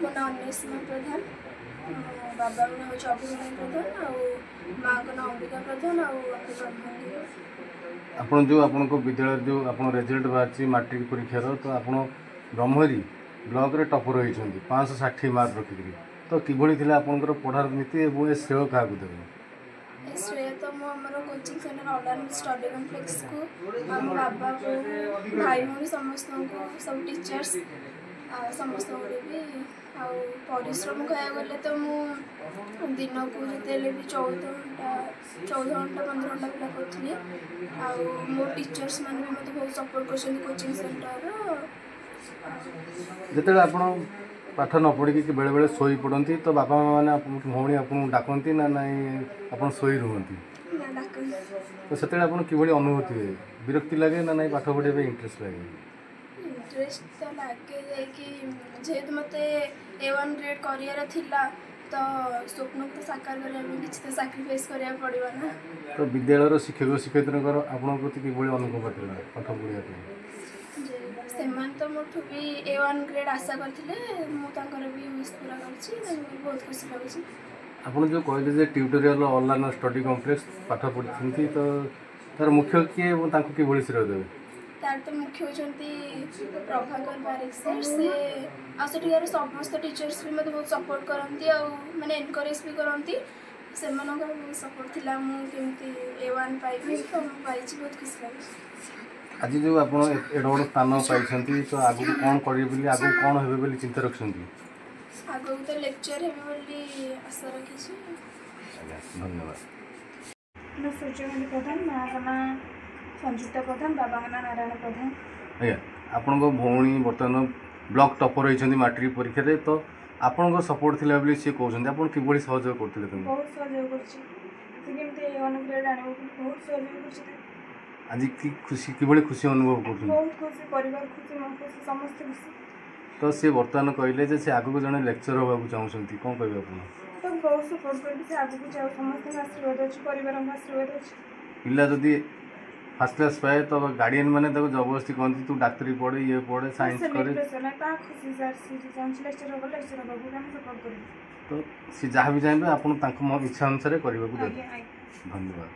मो ना अन्वेषणा प्रधान बाबा ना हूँ अभिमन्यु प्रधान आउ माँ को ना अंबिका प्रधान आउ आपण जो आपण विद्यालय जो आपण रिजल्ट बाहर मैट्रिक परीक्षार तो आप ब्रह्मगिरी ब्लॉक रे टॉपर होती 560 मार्क रखिक तो किभली थी आपंकर पढ़ार नीति और श्रेय क्या देवे श्रेय तो मुझे coaching centre online study complex को आम बाबा को भाई भौणी समस्त को सब टीचर्स समस्त भी परिश्रम कह गले तो मुझे दिन को जिते भी 14 घंटा 15 घंटा पिला करी मो टीचर्स मैंने भी मतलब बहुत सपोर्ट कर कोचिंग सेंटर जिते आप पाठ न पढ़ी कि बेले बेले शोई पड़ती तो बापा माँ मैंने भौणी आपको डाकती ना ना आप शोई रुहति तो से कि अनुभूति हुए विरक्ति लगे ना नहीं पाठ पढ़ाई इंटरेस्ट लगे इंटरेस्ट तो लगे जेहेतु मत A1 ग्रेड कर तो स्वप्न तो साकार करने किसी तो साक्रिफाइस करा पड़ा ना तो विद्यालय शिक्षक शिक्षयित्री आपन प्रति कि अनुभव था पाठ पढ़ाई से तो मोठू भी A1 ग्रेड आशा करते भी विश पूरा कर बहुत खुशी लगे आप जो कहले ट्यूटोरियल ऑनलाइन स्टडी कॉम्प्लेक्स पाठ पढ़ी तो तार मुख्य किए कि श्रेय देवे तार तो मुख्य होती प्रभाकर बारिक सर से आठिकार समस्त टीचर्स भी मतलब बहुत सपोर्ट करती मैंने एनकरेज भी करती से सपोर्ट थी मुझे A1 पाइबी तो पाई बहुत खुशी लगे आज जो आप एड बड़ स्थान पाई तो आगे कौन करेंगे आगे कौन हे चिंता रखिंट आगे तो लेक्चर हे आशा रखी धन्यवाद मैं सूर्यमणि प्रधान माँ का ना संयुक्ता प्रधान बाबा का ना नारायण प्रधान आज्ञा आपण भौणी बर्तमान ब्लॉक टॉपर होती मैट्रिक परीक्षा रे तो आपण सपोर्ट थिला बोली सी कहउछन आपण किबोली सहयोग करथिले तुम बहुत सहयोग करछि केमते A1 ग्रेड आने बहुत सहयोग करछि आज की खुशी किबोली खुशी अनुभव करछन बहुत खुशी परिवार खुशी मन खुशी समस्त खुशी तो सी बर्तमान कहले जे से आगु जने लेक्चर होबा चाहउछंती कोन कहबे आपण तो बहुत सपोर्ट करछि से आगु जाऊ समस्त आशीर्वाद अछि परिवार का आशीर्वाद अछि पिला जदी फर्स्ट क्लास पाए तो गार्डियन मैंने जबरदस्ती कहती तू डाक्तरी पढ़े ये पढ़े साइंस करे तो सी जहाँ भी चाहिए आप इच्छा अनुसार करने को धन्यवाद।